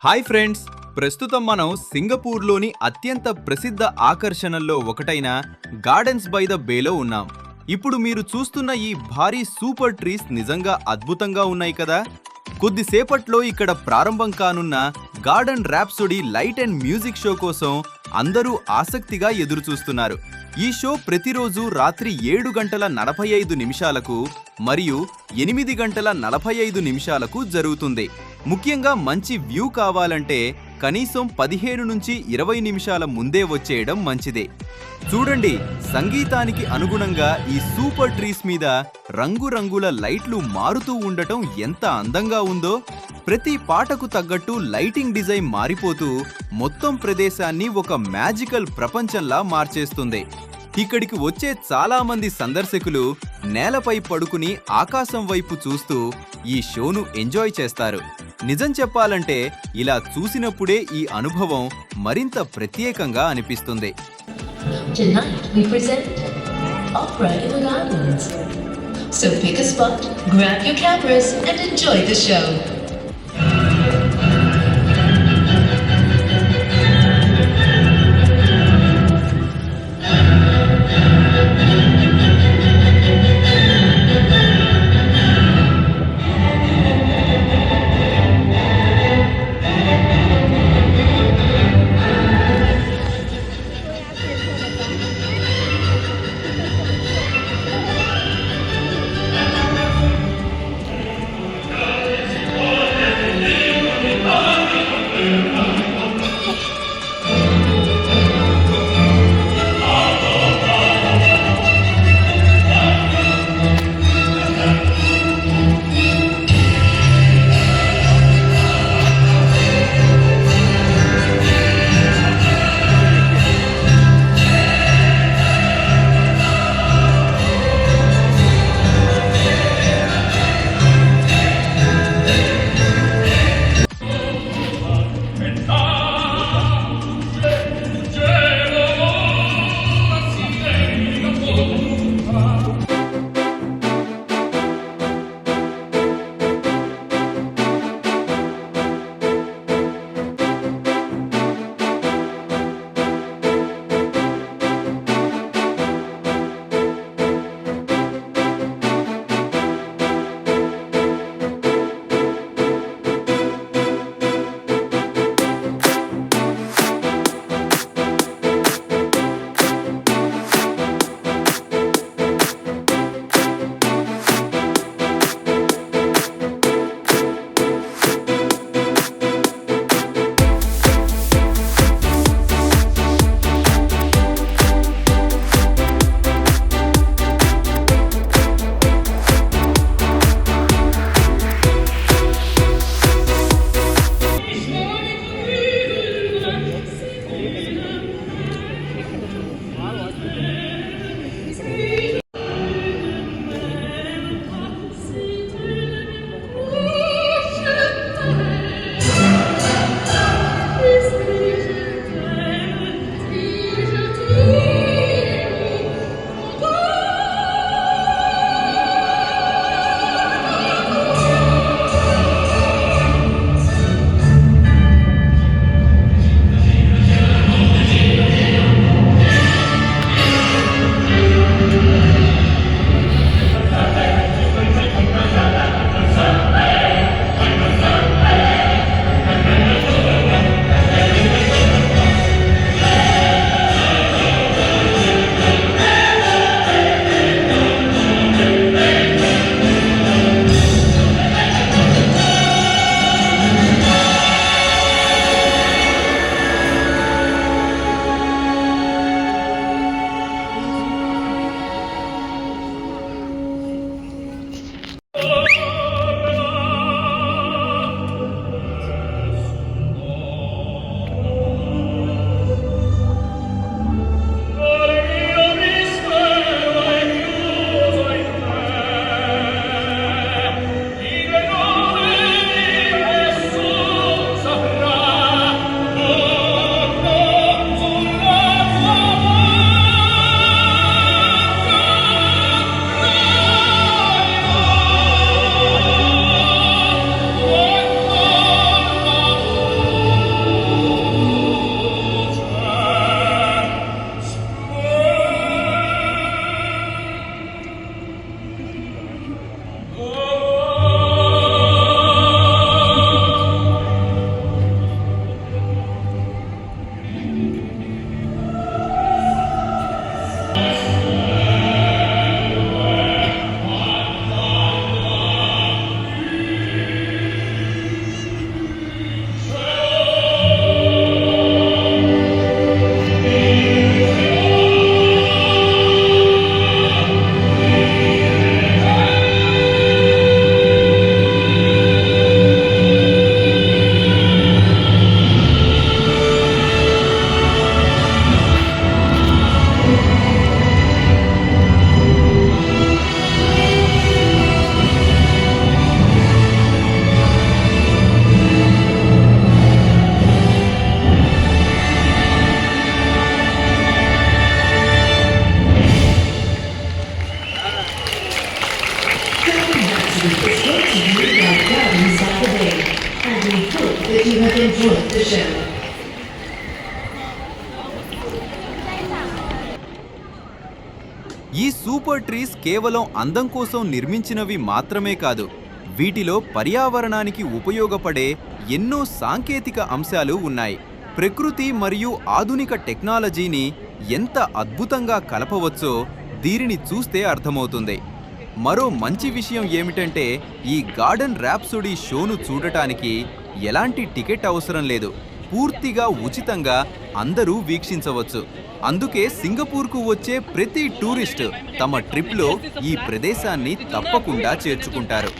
Hi friends, ప్రస్తుతం మనం సింగపూర్లోని అత్యంత ప్రసిద్ధ ఆకర్షణల్లో ఒకటైన గార్డెన్స్ బై ద బేలో ఉన్నాం. ఇప్పుడు మీరు చూస్తున్న ఈ భారీ సూపర్ ట్రీస్ నిజంగా అద్భుతంగా ఉన్నాయి కదా. కొద్దిసేపట్లో ఇక్కడ ప్రారంభం కానున్న garden rhapsody light and music show కోసం అందరూ ఆసక్తిగా ఎదురుచూస్తున్నారు. ఈ షో ప్రతిరోజు రాత్రి 7:45 మరియు 8:45 జరుగుతుంది. ముఖ్యంగా మంచి వ్యూ కావాలంటే కనీసం 15 నుంచి 20 నిమిషాల ముందే వచ్చేయడం మంచిదే. చూడండి, సంగీతానికి అనుగుణంగా ఈ సూపర్ ట్రీస్ మీద రంగురంగుల లైట్లు మారుతూ ఉండటం ఎంత అందంగా ఉందో. ప్రతి పాటకు తగ్గట్టు లైటింగ్ డిజైన్ మారిపోతూ మొత్తం ప్రదేశాన్ని ఒక మ్యాజికల్ ప్రపంచంలా మార్చేస్తుంది. ఇక్కడికి వచ్చే చాలా మంది సందర్శకులు నేలపై పడుకుని ఆకాశం వైపు చూస్తూ ఈ షోను ఎంజాయ్ చేస్తారు. నిజం చెప్పాలంటే ఇలా చూసినప్పుడే ఈ అనుభవం మరింత ప్రత్యేకంగా అనిపిస్తుంది. Tonight we present Opera in the Gardens. So pick a spot, grab your cameras and enjoy the show. that you have enjoyed the show. ఈ సూపర్ ట్రీస్ కేవలం అందం కోసం నిర్మించినవి మాత్రమే కాదు, వీటిలో పర్యావరణానికి ఉపయోగపడే ఎన్నో సాంకేతిక అంశాలు ఉన్నాయి. ప్రకృతి మరియు ఆధునిక టెక్నాలజీని ఎంత అద్భుతంగా కలపవచ్చో దీనిని చూస్తే అర్థమవుతుంది. మరో మంచి విషయం ఏమిటంటే ఈ గార్డెన్ ర్యాప్సోడీ షోను చూడటానికి ఎలాంటి టికెట్ అవసరం లేదు, పూర్తిగా ఉచితంగా అందరూ వీక్షించవచ్చు. అందుకే సింగపూర్కు వచ్చే ప్రతి టూరిస్ట్ తమ ట్రిప్లో ఈ ప్రదేశాన్ని తప్పకుండా చేర్చుకుంటారు.